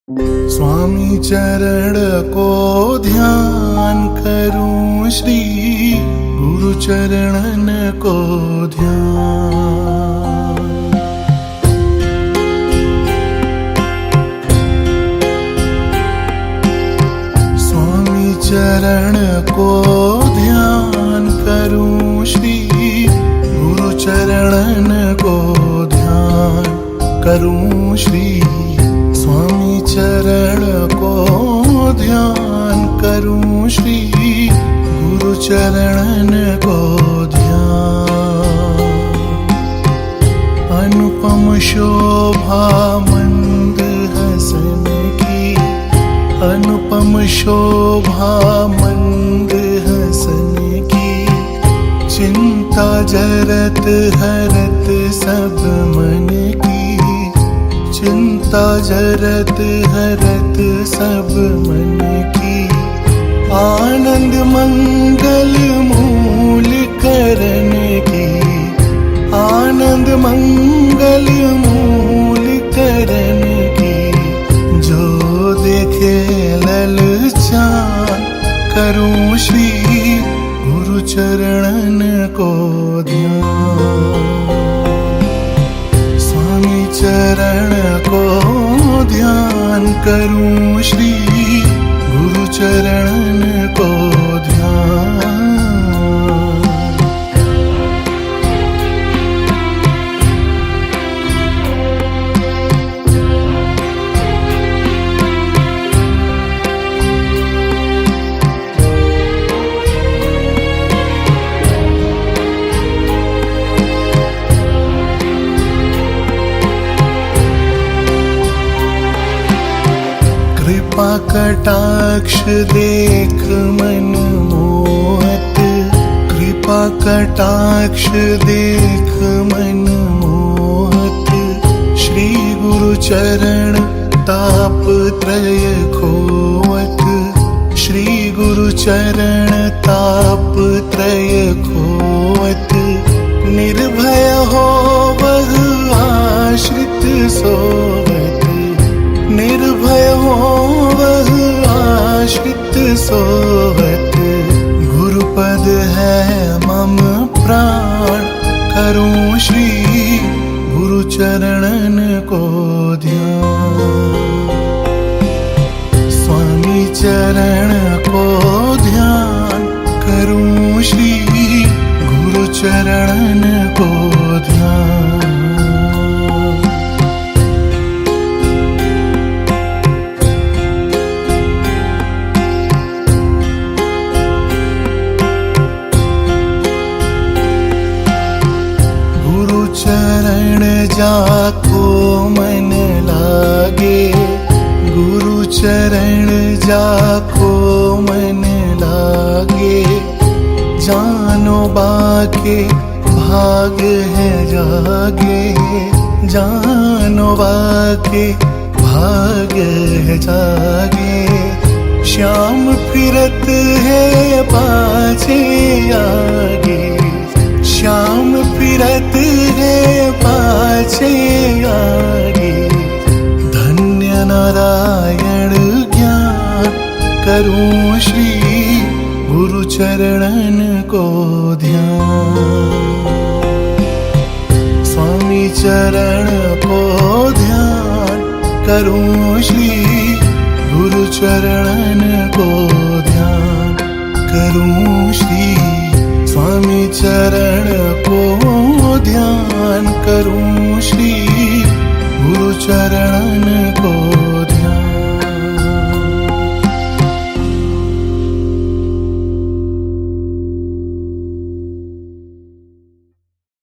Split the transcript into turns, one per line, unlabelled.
स्वामी चरण को ध्यान करूं, श्री गुरु चरणन को ध्यान। स्वामी चरण को ध्यान करूं, श्री गुरु चरणन को ध्यान करूं, श्री स्वामी चरण को ध्यान करूं, श्री गुरु चरणन को ध्यान। अनुपम शोभा मंद हसन की, अनुपम शोभा मंद हसन की, चिंता जरत हरत सब मन की, चिंता जरत हरत सब मन की। आनंद मंगल मूल करन की, आनंद मंगल मूल करन की। जो देखे ललचान करूं, श्री गुरु चरणन को ध्यान। स्वामी चरण को ध्यान करूं, श्री गुरु चरणन को ध्यान। कृपा कटाक्ष देख मन मोहत, कृपा कटाक्ष देख मन मोहत। श्री गुरु चरण ताप त्रय खोवत, श्री गुरु चरण ताप त्रय खोवत। निर्भय हो वह आश्रित सोवत, निर्भय हो वह आश्रित सोवत। गुरुपद है मम प्राण करूं, श्री गुरु चरणन को ध्यान। स्वामी चरण को ध्यान करूं, श्री गुरु चरणन को ध्यान। चरण जाको मन लागे, गुरु चरण जाको मन लागे। जानो बाके भाग है जागे, जानो बाके भाग है जागे। श्याम फिरत है पाछे आगे, श्याम फिरत है पाछे आगे। धन्य नारायण ज्ञान करूं, श्री गुरु चरणन को ध्यान। स्वामी चरण को ध्यान करूं, श्री गुरु चरणन को ध्यान करूं, श्री स्वामी चरण को ध्यान करूं, श्री गुरु चरणन